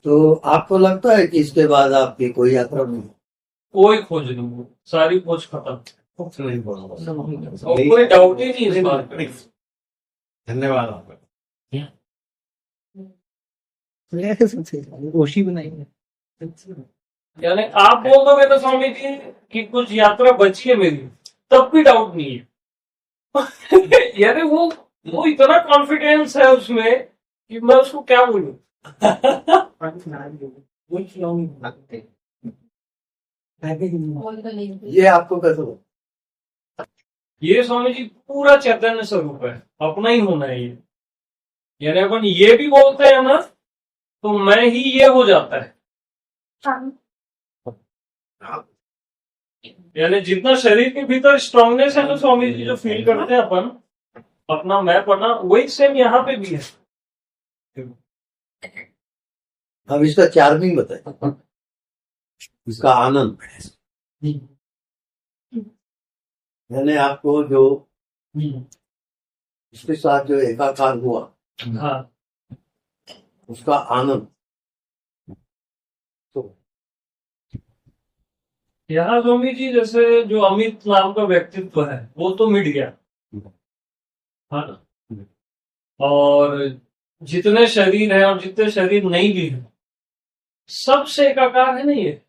तो आपको लगता है कि इसके बाद आपकी कोई यात्रा नहीं? कोई खोज नहीं हुई, सारी खोज खत्म। नहीं और कोई डाउट ही नहीं इस बात पे। धन्यवाद आपका। कोशी बनाई है। यानी आप बोल दोगे तो स्वामी जी कि कुछ यात्रा बची है मेरी, तब भी डाउट नहीं है। यानी वो इतना कॉन्फिडेंस है उसमें कि मैं उसको क्या बोलूं। ये आपको कैसे लगा? ये स्वामी जी पूरा चैतन्य स्वरूप है, अपना ही होना है ये। यानी अपन ये भी बोलते हैं ना तो मैं ही ये हो जाता है। यानी जितना शरीर के भीतर स्ट्रांगनेस है ना स्वामी जी जो फील करते हैं अपन अपना मैं पढ़ना, वही सेम यहाँ पे भी है। अब इसका चार्मिंग बताए, इसका आनंद। मैंने आपको जो इसके साथ जो एकाकार हुआ हाँ उसका आनंद, तो यहाँ स्वामी जी जैसे जो अमित नाम का व्यक्तित्व है वो तो मिट गया, हाँ ना। और जितने शरीर है और जितने शरीर नहीं भी है सबसे एकाकार है ना ये,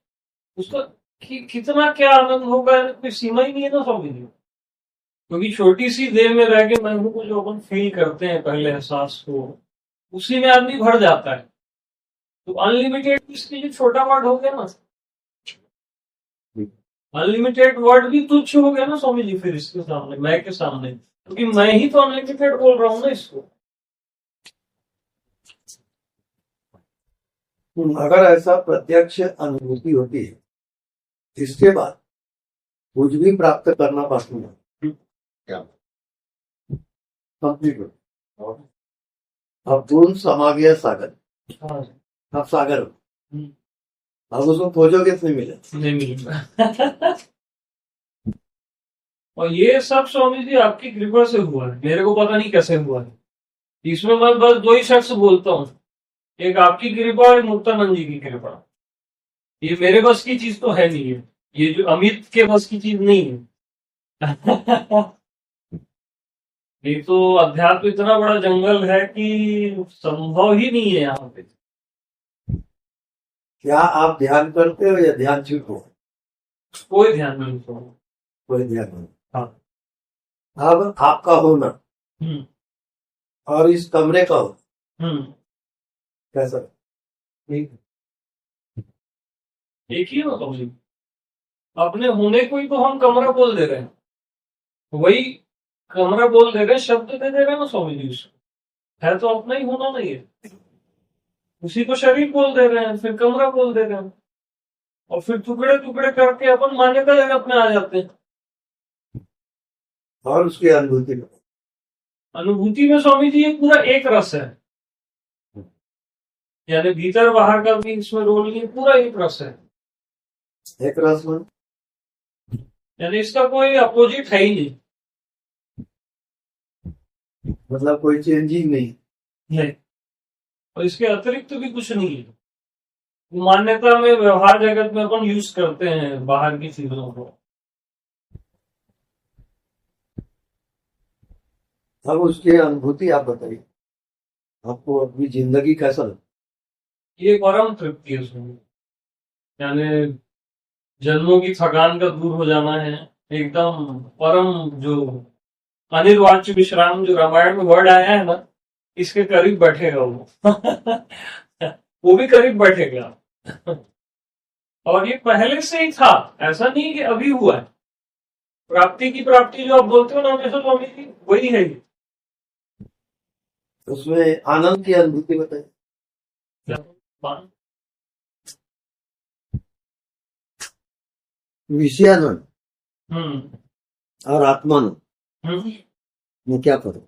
उसका कितना क्या आनंद होगा कोई सीमा ही नहीं है ना स्वामी जी। क्योंकि छोटी सी देह में रह के मैं हूं को जो अपन फील करते हैं पहले एहसास को, उसी में आदमी भर जाता है। तो अनलिमिटेड इसके लिए छोटा वर्ड हो गया ना, अनलिमिटेड वर्ड भी तुच्छ हो गया ना स्वामी जी फिर इसके सामने, मैं के सामने, क्योंकि मैं ही तो अनलिमिटेड बोल रहा हूँ ना इसको। अगर ऐसा प्रत्यक्ष अनुभूति होती है इसके बाद कुछ भी प्राप्त करना बाकी नहीं, क्या कंप्लीट हो। अब पूर्ण समा गया सागर, अब सागर हो। अब उसको खोजोगे तो नहीं मिले, नहीं मिलेगा। और ये सब स्वामी जी आपकी कृपा से हुआ है, मेरे को पता नहीं कैसे हुआ है। इसमें मैं बस दो ही शख्स बोलता हूँ, एक आपकी कृपा और मुक्तानंद जी की कृपा। ये मेरे बस की चीज तो है नहीं है, ये जो अमित के बस की चीज नहीं है। नहीं तो अध्यात्म इतना बड़ा जंगल है कि संभव ही नहीं है यहाँ पे। क्या आप ध्यान करते हो या ध्यान चूक हो? कोई ध्यान नहीं तो। कोई ध्यान नहीं। हाँ। अब आपका होना और इस कमरे का हो कैसा? एक ही ना स्वामी, अपने होने को ही तो हम कमरा बोल दे रहे हैं, वही कमरा बोल दे रहे हैं, शब्द दे दे रहे हैं ना स्वामी जी उसको, है तो अपना ही होना नहीं है। उसी को शरीर बोल दे रहे हैं, फिर कमरा बोल दे रहे हैं, और फिर टुकड़े टुकड़े करके अपन मान्यता जगत में आ जाते हैं। और उसकी अनुभूति में, अनुभूति में स्वामी जी ये पूरा एक रस है, यानी भीतर बाहर का भी इसमें रोल नहीं, पूरा एक रस है। एक रस में यानी इसका कोई अपोजिट है ही नहीं। मतलब कोई चेंजिंग नहीं। और इसके अतिरिक्त भी कुछ नहीं है। मान्यता में व्यवहार जगत में अपन यूज करते हैं बाहर की चीजों को। अब उसकी अनुभूति आप बताइए, आपको अपनी जिंदगी कैसा लगता? ये परम तृप्ति है उसमें, यानी जन्मों की थकान का दूर हो जाना है, एकदम परम जो अनिर्वाच्य विश्राम जो रामायण में वर्ड आया है ना, इसके करीब बैठेगा वो। वो भी करीब बैठेगा। और ये पहले से ही था, ऐसा नहीं कि अभी हुआ है। प्राप्ति की प्राप्ति जो आप बोलते हो ना हमेशा स्वामी जी, वही है ये। उसमें आनंद की अनुभूति बताइए। विषयानंद और आत्मानंद में क्या करो?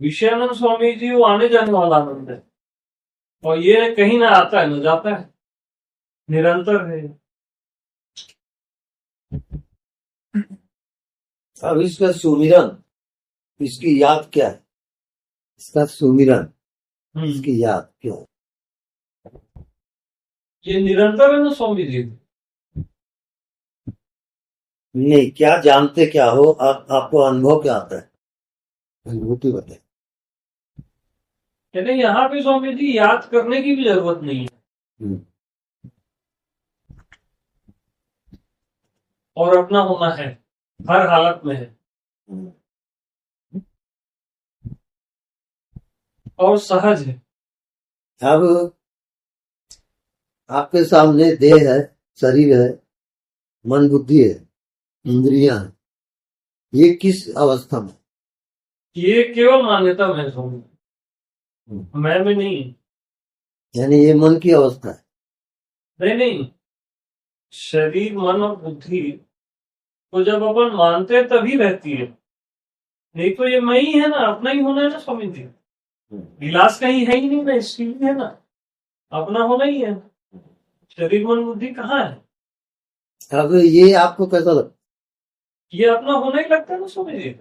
विषयानंद स्वामी जी वो आने जाने वाला आनंद है, और ये कहीं ना आता है ना जाता है, निरंतर है। अब इसका सुमिरन, इसकी याद क्या है? इसका सुमिरन, इसकी याद क्या है? ये निरंतर है ना स्वामी जी। नहीं, क्या जानते क्या हो आपको अनुभव क्या आता है? अनुभूति बताए। कहते हैं यहाँ पे स्वामी जी याद करने की भी जरूरत नहीं है, हम्म, और अपना होना है, हर हालत में है, हम्म। और सहज है। अब आपके सामने देह है, शरीर है, मन बुद्धि है, इंद्रियां हैं, ये किस अवस्था में? ये केवल मान्यता में है स्वामी, मैं में नहीं है। यानी ये मन की अवस्था है। नहीं नहीं, शरीर मन और बुद्धि को जब अपन मानते हैं तभी रहती है, नहीं तो ये मैं ही है ना, अपना ही होना है ना स्वामी जी। गिलास कहीं है ही नहीं ना, स्टील है ना, अपना होना ही है। शरीर मन बुद्धि कहाँ है? अब ये आपको कैसा लगता ये अपना होना ही लगता है ना स्वामी जी। है?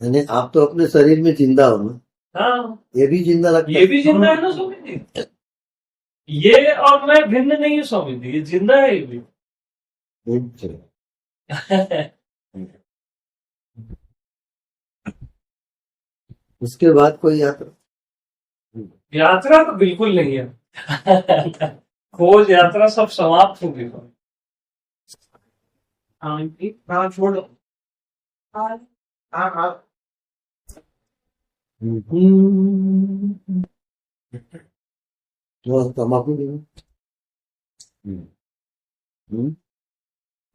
यानी आप तो अपने शरीर में जिंदा हो ना, हाँ, ये भी जिंदा लगता ये भी जिंदा है ना स्वामी जी। ये और मैं भिन्न नहीं है स्वामी जी, ये जिंदा है ये भी। उसके बाद कोई यात्रा? यात्रा तो बिल्कुल नहीं है। खोज यात्रा सब समाप्त हो गई। हाँ छोड़ दो। हाँ। तो तम्बाकू भी है।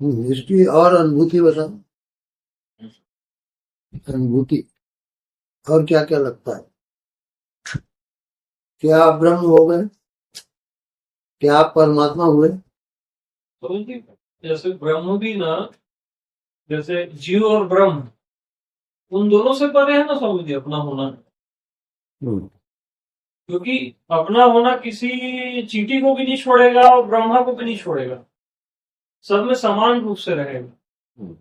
दृष्टि और अनुभूति बता। अनुभूति और क्या क्या लगता है? क्या आप ब्रह्म हो गए? क्या आप परमात्मा हुए? तो जैसे ब्रह्म भी ना, जैसे जीव और ब्रह्म उन दोनों से परे है ना स्वामी जी अपना होना। क्योंकि अपना होना किसी चींटी को भी नहीं छोड़ेगा और ब्रह्मा को भी नहीं छोड़ेगा, सब में समान रूप से रहेगा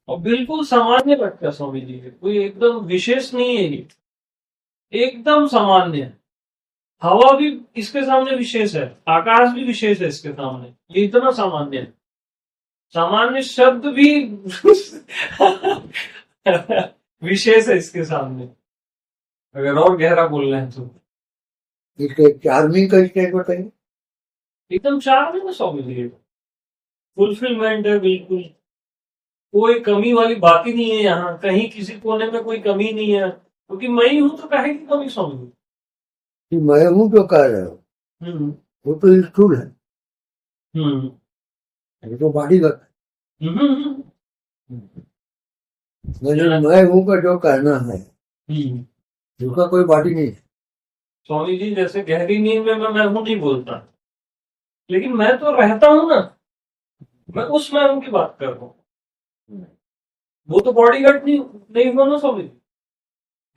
और बिल्कुल सामान्य लगता है स्वामी जी। कोई एकदम विशेष नहीं है ये, एकदम सामान्य है। हवा भी इसके सामने विशेष है, आकाश भी विशेष है इसके सामने, ये इतना सामान्य है। सामान्य शब्द भी विशेष है इसके सामने, अगर और गहरा बोल रहे हैं तो। इसके चार्मिंग का स्टेट बताइए। एकदम चार्मिंग है स्वामी जी, फुलफिलमेंट है बिल्कुल, कोई कमी वाली बात ही नहीं है यहाँ, कहीं किसी कोने में कोई कमी नहीं है, क्योंकि मैं ही हूं तो कहे की कमी स्वामी जी। कि मैं हूं जो कह रहे हो, वो तो स्थूल है, ये तो बॉडी का मैं हूं का जो कहना है, उसका कोई बॉडी नहीं है। स्वामी जी जैसे गहरी नींद में मैं हूं नहीं बोलता, लेकिन मैं तो रहता हूं ना, मैं उस मैं हूं की बात कर रहा हूँ। वो तो बॉडी गार्ड नहीं हुआ ना स्वामी जी।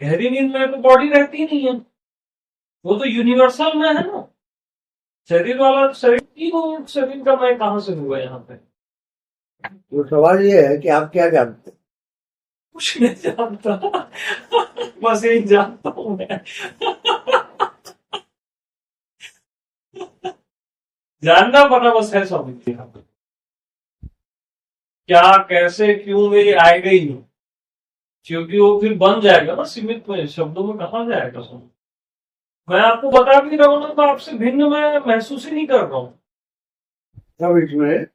गहरी नींद में तो बॉडी रहती ही नहीं है, वो तो यूनिवर्सल में है ना। शरीर वाला शरीर की हो, शरीर का मैं कहां से हुआ यहाँ पे? तो सवाल ये है कि आप क्या जानते हैं? कुछ नहीं जानता, बस यही जानता हूं मैं। जानना पड़ा बस है स्वामी जी यहाँ पे। क्या कैसे क्यों मेरी आएगा ही नहीं, क्योंकि वो फिर बन जाएगा ना सीमित में, शब्दों में कहा जाएगा स्वामी। मैं आपको बता भी रहा हूं ना, तो आपसे भिन्न मैं महसूस ही नहीं कर रहा हूं। तब इसमें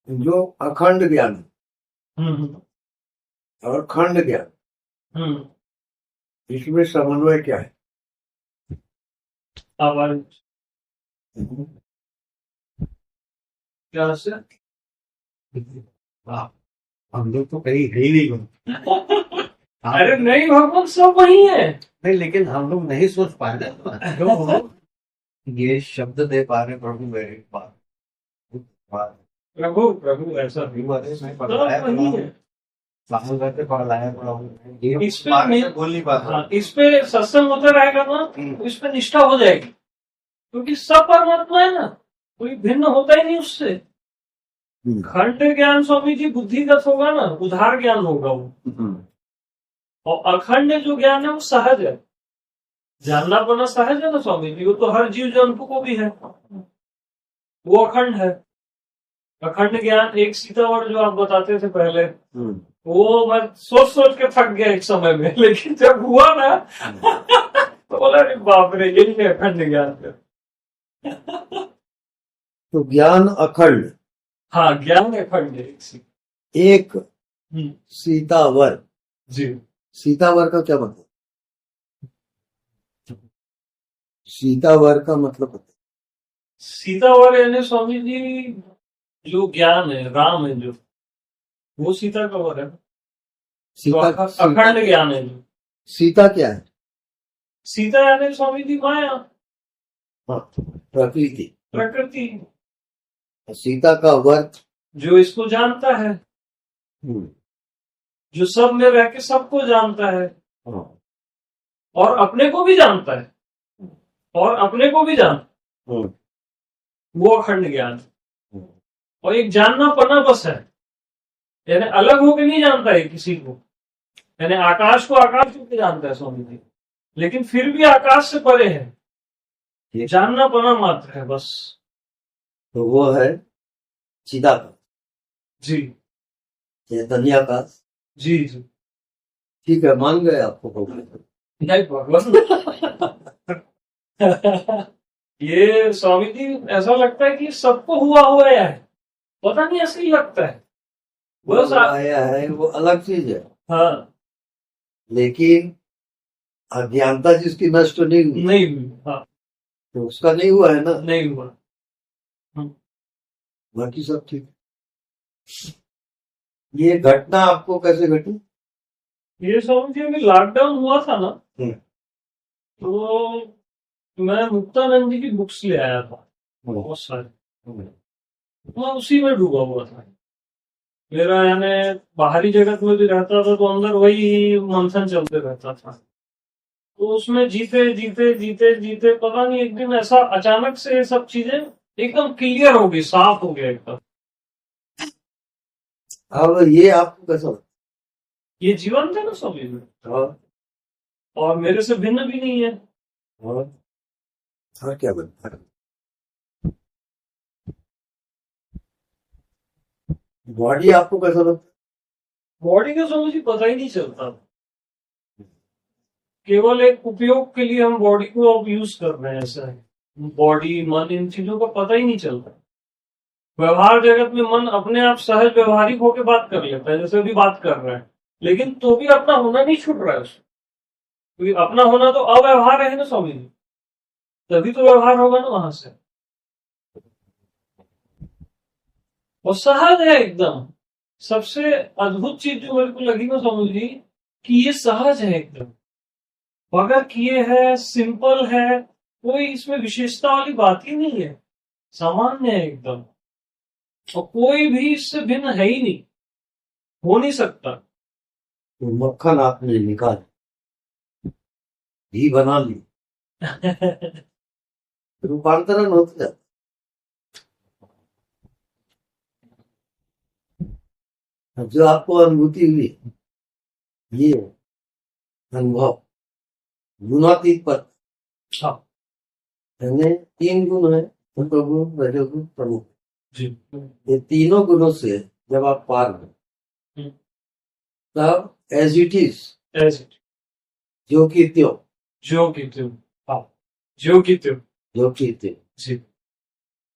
जो अखंड ज्ञान और खंड ज्ञान, इसमें समन्वय क्या है? आवाज क्या से? हम लोग तो कहीं है ही नहीं। अरे नहीं भगवान, सब वही है। नहीं, लेकिन हम लोग नहीं सोच पा रहे क्यों हम लोग ये शब्द दे पा रहे प्रभु मेरे पास। प्रभु प्रभु ऐसा सब वही है। इस पे बोल नहीं पाता, इस पे सत्संग होता रहेगा ना, तो इस पे निष्ठा हो जाएगी, क्योंकि सब परमात्मा है ना, कोई भिन्न होता ही नहीं उससे। खंड ज्ञान स्वामी जी बुद्धिगत होगा ना, उधार ज्ञान होगा वो, और अखंड जो ज्ञान है वो सहज है, जानना पड़ना सहज है ना स्वामी जी, वो तो हर जीव जंतु को भी है, वो अखंड है। अखंड ज्ञान एक सीतावर जो आप बताते थे पहले, वो मैं सोच सोच के थक गया एक समय में, लेकिन जब हुआ ना तो बोला अरे बाप रे, यही है अखंड ज्ञान का। तो ज्ञान अखंड, हाँ, ज्ञान अखंड है एक सीतावर। जी। सीतावर का क्या मतलब? सीतावर का मतलब होता है सीतावर यानी स्वामी जी जो ज्ञान है, राम है जो, वो सीता का वर है। तो सीता, अखंड ज्ञान है जो। सीता क्या है? सीता यानी स्वामी जी माया, हाँ, प्रकृति। प्रकृति, सीता का वर जो इसको जानता है, जो सब में रह के सबको जानता है, और अपने को भी जानता है, और अपने को भी जानता, वो अखंड ज्ञान। और एक जानना पना बस है, यानी अलग होकर नहीं जानता है किसी को, यानी आकाश को आकाश होकर जानता है स्वामी जी, लेकिन फिर भी आकाश से परे है, जानना पना मात्र है बस। तो वो है चिदाकाश जी, चैतन्याकाश। जी जी। ठीक है, मान गए आपको। नहीं भगवान ये स्वामी जी ऐसा लगता है कि सबको हुआ हुआ है, पता नहीं, ऐसे ही लगता है बस। आया है वो अलग चीज है, हाँ, लेकिन अज्ञानता जिसकी नष्ट नहीं हुई, नहीं हुई, हाँ, तो उसका नहीं हुआ है ना, नहीं हुआ। बाकी सब ठीक। ये घटना आपको कैसे घटी? ये स्वामी जी अभी लॉकडाउन हुआ था ना, तो मैं मुक्तानंद जी की बुक्स ले आया था बहुत सारे, मैं उसी में डूबा हुआ था। मेरा यानी बाहरी जगत में भी रहता था तो अंदर वही मंथन चलते रहता था, तो उसमें जीते जीते जीते जीते पता नहीं एक दिन ऐसा अचानक से ये सब चीजें एकदम क्लियर हो गई, साफ हो गया एकदम। अब ये आपको कैसा लगता ये जीवन थे ना स्वामी में, है? और मेरे से भिन्न भी नहीं है। और क्या बनता है? बॉडी आपको कैसा लगता है? बॉडी का स्वामी जी पता ही नहीं चलता, केवल एक उपयोग के लिए हम बॉडी को अब यूज कर रहे हैं, ऐसा है। बॉडी मन इन चीजों का पता ही नहीं चलता। व्यवहार जगत में मन अपने आप सहज व्यवहारिक होकर बात कर लेता है, जैसे अभी बात कर रहा है, लेकिन तो भी अपना होना नहीं छूट रहा है उसको, क्योंकि अपना होना तो अव्यवहार है ना स्वामी जी, तभी तो व्यवहार होगा ना वहां से। और सहज है एकदम। सबसे अद्भुत चीज जो मेरे को लगी ना स्वामी जी, कि ये सहज है एकदम, बगैर किए है, सिंपल है, कोई इसमें विशेषता वाली बात ही नहीं है, सामान्य है एकदम, और कोई भी इससे भिन्न है ही नहीं, हो नहीं सकता। तो मक्खन आपने निकाल, घी बना ली, रूपांतरण होता जाता। जो आपको अनुभूति हुई, ये अनुभव गुणातीत पर, यानी 3 गुण है, सत्वगुण, रजोगुण, तमोगुण। ये तीनों गुणों से जब आप पार हो, तब एज इट इज, जो की त्यों, जो की त्यों, जो की त्यों, जो की त्यों, जी,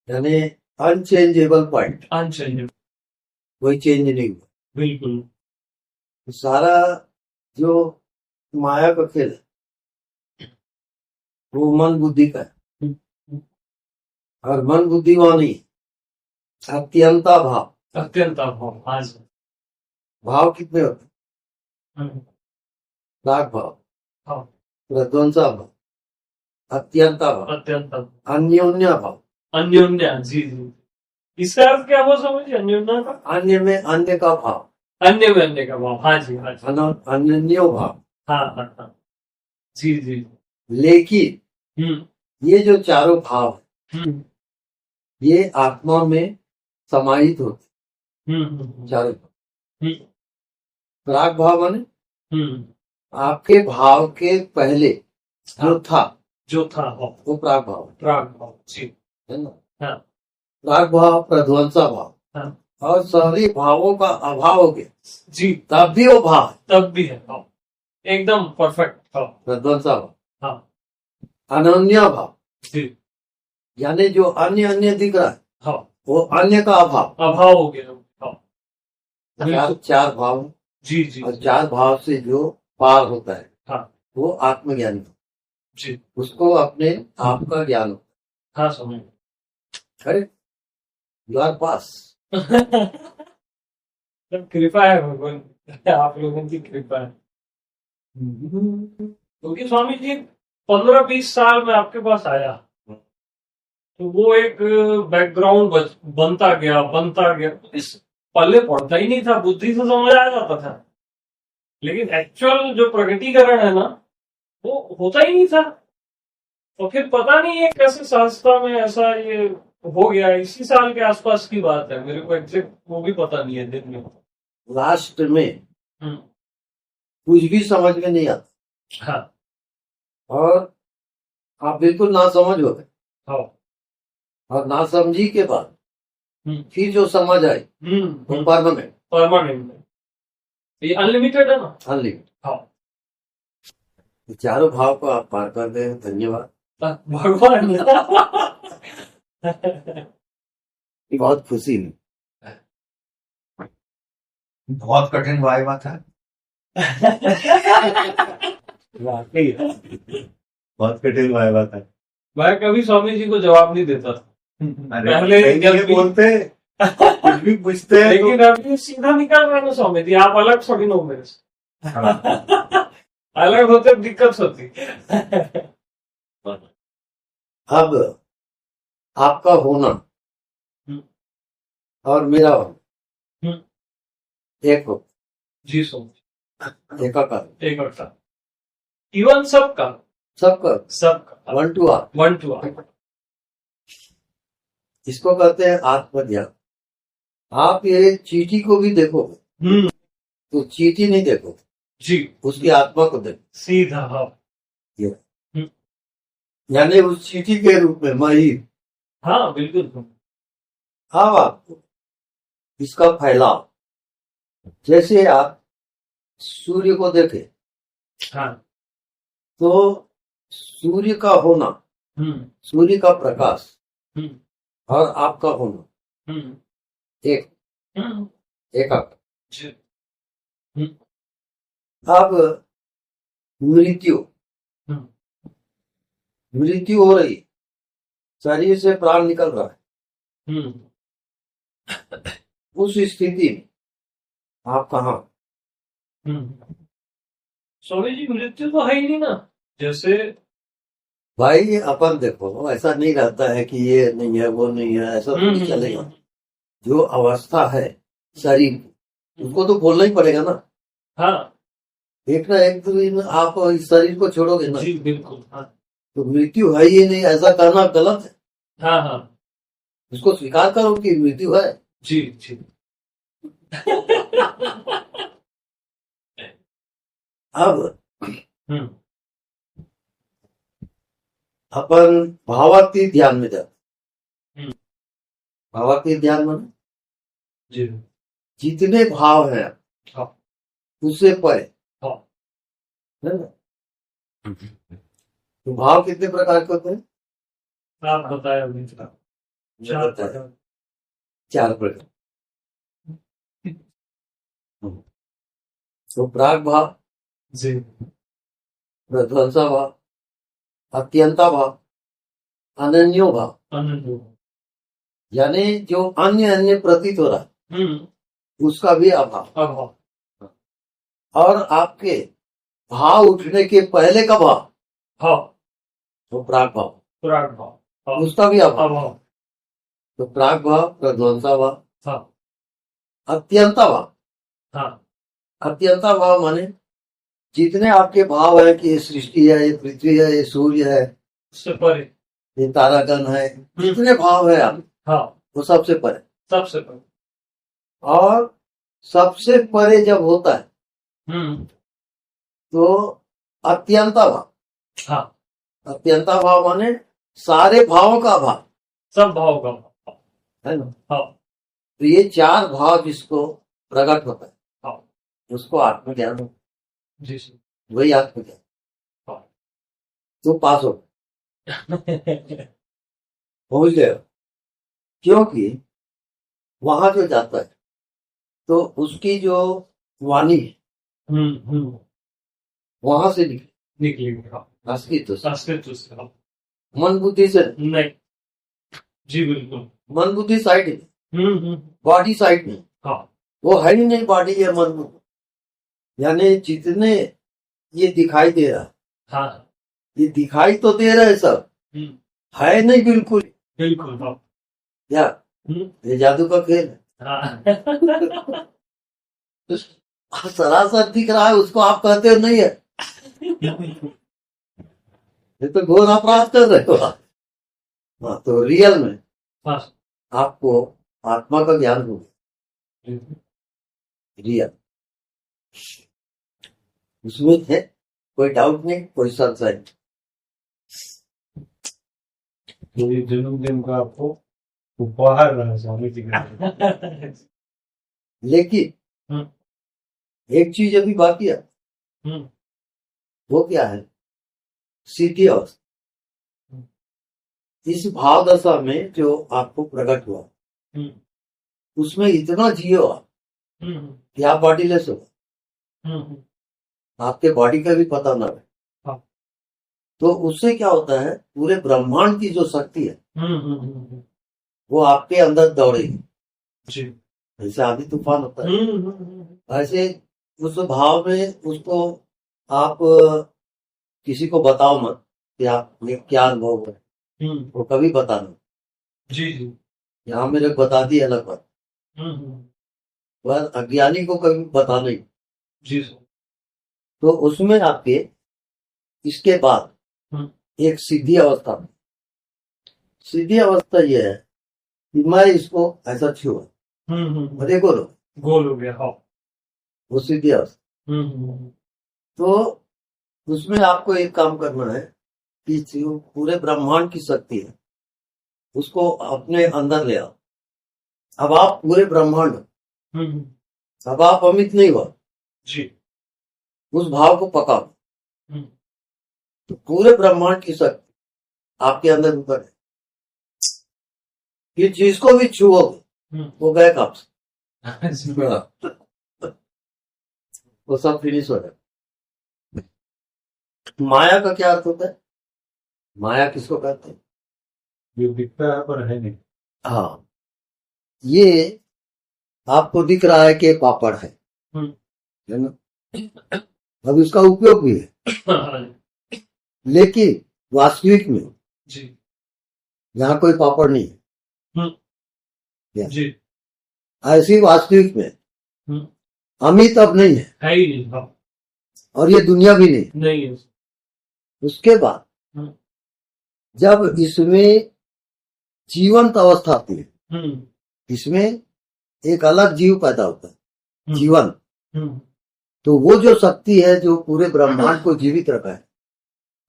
यानी अनचेंजेबल पॉइंट, अनचेंजेबल, कोई चेंज नहीं हुआ। बिल्कुल। तो सारा जो माया का खेल है वो मन बुद्धि का है, और मन बुद्धि वहां नहीं, अत्यंता भाव। अत्यंत भाव, हाँ जी। भाव कितने होते? राग भाव, हाँ, प्रध्वंसा भाव, अत्यंता भाव, अत्यंत, अन्योन्या भाव। अन्योन्या, जी जी। इसका अर्थ क्या हुआ समझिए अन्योन्या का? अन्य में अन्य का भाव, अन्य में अन्य का भाव, हाँ जी, हाँ जी, अन्यो भाव। हाँ हाँ हाँ, जी जी। लेकिन ये जो चारों भाव ये आत्मा में समाहित होते, चारों भाव। राग भाव माने आपके भाव के पहले जो था जो था वो प्राग भाव प्राग भाव जी है ना। हाँ प्राग भाव प्रध्वंसा भाव हाँ और सभी भावों का अभाव हो गया जी तब भी वो भाव है, तब भी है भाव एकदम परफेक्ट भाव प्रध्वंसा भाव। हाँ अनन्य भाव जी यानी जो अन्य अन्य दिख रहा है हाँ वो अन्य का अभाव। अभाव हो गया हाँ चार चार भाव जी जी और चार भाव से जो पार होता है हाँ वो आत्मज्ञानी जी उसको अपने आप का ज्ञान होता हाँ समझ है। अरे यू आर पास। सब कृपा है भगवान आप लोगों की कृपा है क्योंकि स्वामी जी 15-20 साल में आपके पास आया तो वो एक बैकग्राउंड बनता गया इस पहले पढ़ता ही नहीं था बुद्धि से समझ आ जाता था लेकिन एक्चुअल जो प्रगतिकरण है ना वो होता ही नहीं था और फिर पता नहीं है कैसे शास्त्रा में ऐसा ये हो गया इसी साल के आसपास की बात है मेरे को एग्जैक्ट वो भी पता नहीं है दिन में लास्ट में हम्म, कुछ भी समझ में नहीं आता हाँ और आप बिल्कुल ना समझ हो गए हाँ और ना समझी के बाद फिर जो समझ आई वो परमानेंट परमानेंट ये अनलिमिटेड है ना अनलिमिटेड। हाँ चारों भाव को आप पार कर गए धन्यवाद। भगवान बहुत खुशी हुई। बहुत कठिन वाइवा था वाकई बहुत कठिन वाइवा था। मैं कभी स्वामी जी को जवाब नहीं देता था पहले जब भी बोलते कुछ भी पूछते हैं लेकिन अभी सीधा निकल रहे ना स्वामी जी आप अलग थोड़ी नो मेरे से अलग होते दिक्कत होती अब आपका होना और मेरा होना एक हो जी स्वामी एकाकार एक और था इवन सबका सबका one two R. One two R इसको कहते हैं आत्मज्ञान। आप ये चींटी को भी देखोगे तो चींटी नहीं देखोगे जी उसकी आत्मा को देखो सीधा हाँ यानी उस चींटी के रूप में मैं ही। हाँ बिल्कुल अब आपको इसका फैलाव जैसे आप सूर्य को देखें हाँ तो सूर्य का होना सूर्य का प्रकाश और आपका होना एक एकाकार। जी अब मृत्यु मृत्यु हो रही शरीर से प्राण निकल रहा है उस स्थिति में आप कहाँ। स्वामी जी मृत्यु तो है ही नहीं ना जैसे भाई अपन देखो ऐसा नहीं रहता है कि ये नहीं है वो नहीं है ऐसा तो नहीं चलेगा। जो अवस्था है शरीर की, उसको तो बोलना ही पड़ेगा ना। हाँ एक ना एक दिन आप इस शरीर को छोड़ोगे ना जी बिल्कुल हाँ तो मृत्यु है ये नहीं ऐसा कहना गलत है। हाँ हाँ उसको स्वीकार करो कि मृत्यु है। जी जी अब हम्म अपन भावातीत ध्यान में जाते हम्म। भावातीत ध्यान में जी जितने भाव हैं हाँ उससे परे हाँ है ना। तो भाव कितने प्रकार के होते हैं आप बताया अभी तक। मैं बताया, चार प्रकार। तो प्राग भाव जी प्रध्वंसा भाव अत्यंता भाव अनन्यो भाव अनुभव यानी जो अन्य अन्य प्रतीत हो रहा है उसका भी अभाव अभाव और आपके भाव उठने के पहले का भाव हाँ तो प्राग भाव प्राग भाव हाँ, उसका भी अभाव। अभाव तो प्राग भाव प्रध्वंसा भाव हाँ अत्यंता भाव हाँ अत्यंता भाव माने जितने आपके भाव है कि ये सृष्टि है ये पृथ्वी है ये सूर्य है उससे परे ये तारागण है जितने भाव है आप हाँ वो सबसे परे सबसे परे और सबसे परे जब होता है तो अत्यंता भाव हाँ अत्यंता भाव माने सारे भावों का भाव, सब भाव का भाव। है ना। हाँ तो ये 4 भाव जिसको प्रकट होता है, हाँ उसको आत्मज्ञान होता जी सर। है। वही आत्मज्ञान। हाँ। तो पास हो पहुंच गए हो। क्योंकि वहां जो जाता है तो उसकी जो वाणी है वहां से निकले, निकलेंगे। हाँ अस्तित्व से, अस्तित्व से। हाँ मन बुद्धि से नहीं। नहीं जी बिल्कुल। मन बुद्धि साइड में, बॉडी साइड में, हाँ वो है ही नहीं बॉडी या मन बुद्धि। यानी जितने ये दिखाई दे रहा है, हाँ ये दिखाई तो दे रहा है सब, है नहीं बिल्कुल। बिल्कुल। हाँ या ये जादू का खेल है। हाँ सरासर दिख रहा है, उसको आप कहते हो नहीं है, ये तो घोर अपराध कर रहे हो। हाँ, तो रियल में हाँ आपको आत्मा का ज्ञान होगा, रियल। उसमें है कोई डाउट नहीं, कोई संशय नहीं। तो ये जन्मदिन का आपको उपहार रहा स्वामी जी का। लेकिन एक चीज अभी बाकी है, वो क्या है? सिद्धि अवस्था। इस भाव दशा में जो आपको प्रकट हुआ, उसमें इतना जियो आप कि आप बॉडीलेस हो, आपके बॉडी का भी पता ना रहे। हाँ। तो उससे क्या होता है, पूरे ब्रह्मांड की जो शक्ति है वो आपके अंदर दौड़ेगी। जी जैसे आंधी तूफान होता है, ऐसे उस भाव में उसको आप किसी को बताओ मत कि आप में क्या अनुभव हुआ है, वो कभी बताना। जी जी। यहाँ मेरे को बता दी अलग बात, पर अज्ञानी को कभी बता नहीं। जी सर। तो उसमें आपके इसके बाद एक सिद्धि अवस्था, सीधी अवस्था यह है कि मैं इसको ऐसा छुआ, देखो लो, गोल हो गया। हाँ वो सीधी अवस्था। तो उसमें आपको एक काम करना है कि जो पूरे ब्रह्मांड की शक्ति है उसको अपने अंदर ले आओ। अब आप पूरे ब्रह्मांड हो, अब आप अमित नहीं हो जी। उस भाव को पकाओ, तो पूरे ब्रह्मांड की शक्ति आपके अंदर ऊपर है। ये जिसको भी छुओगे वो गए कब से, वो सब फिनिश हो जाए। माया का क्या अर्थ होता है? माया किसको कहते हैं? जो दिखता है पर है नहीं। हाँ, ये आपको दिख रहा है कि पापड़ है ना, अब इसका उपयोग भी है, लेकिन वास्तविक में जी यहाँ कोई पापड़ नहीं है। जी। ऐसी वास्तविक में अमित अब नहीं है ही नहीं। हाँ और ये दुनिया भी नहीं। नहीं है। उसके बाद जब इसमें जीवंत अवस्था आती है, इसमें एक अलग जीव पैदा होता है, जीवन। तो वो जो शक्ति है जो पूरे ब्रह्मांड को जीवित रखा है,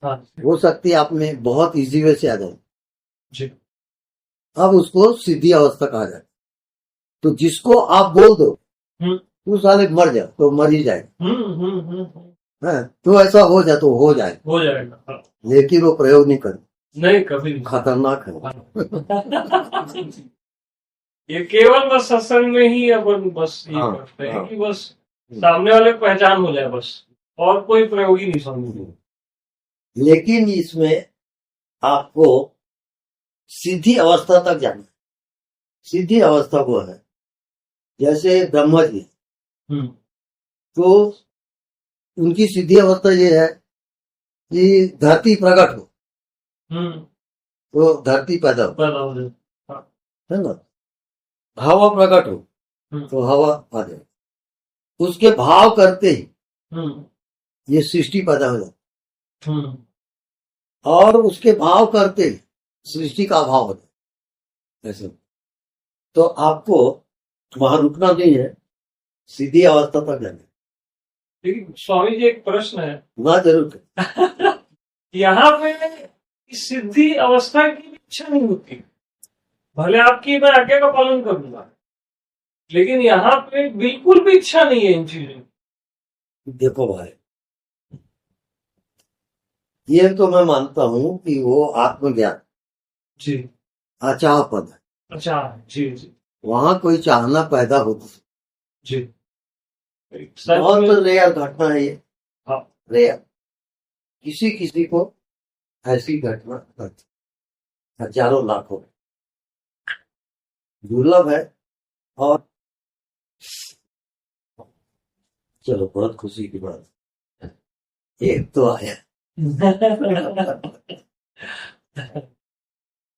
हाँ वो शक्ति आप में बहुत इजी वे से आ जाए। जी। अब उसको सिद्धि अवस्था कहा जाए। तो जिसको आप बोल दो तू साले मर जा, तो मर ही जाएगा। तो ऐसा हो जाए तो हो जाएगा। हाँ। लेकिन वो प्रयोग नहीं करे, नहीं कभी नहीं। खतरनाक है। ये केवल बस सत्संग में ही अपन बस ये करते हैं कि बस सामने वाले को पहचान हो जाए, बस और कोई प्रयोग ही नहीं समझ। लेकिन इसमें आपको सीधी अवस्था तक जाना। सीधी अवस्था वो है जैसे ब्रह्मा जी, तो उनकी सीधी अवस्था ये है कि धरती प्रकट हो तो धरती पैदा हो, है ना। हवा प्रकट हो तो हवा आ जाए। उसके भाव करते ही ये सृष्टि पैदा हो जाती, और उसके भाव करते सृष्टि का अभाव हो जाए। ऐसे तो आपको वहां रुकना नहीं है, सीधी अवस्था तक जाना। लेकिन स्वामी जी एक प्रश्न है ना जरूर यहाँ पे इस सिद्धि अवस्था की इच्छा नहीं होती। भले आपकी मैं आज्ञा का पालन करूंगा, लेकिन यहाँ पे बिल्कुल भी इच्छा नहीं है इन चीजों की। देखो भाई, ये तो मैं मानता हूं कि वो आत्मज्ञान जी। अचाह पद है, अच्छा। जी जी वहां कोई चाहना पैदा होती जी। बहुत रेयर घटना है ये, हाँ। रेयर, किसी किसी को ऐसी घटना घटती, हजारों लाखों, दुर्लभ है। और चलो, बहुत खुशी की बात, एक तो आया।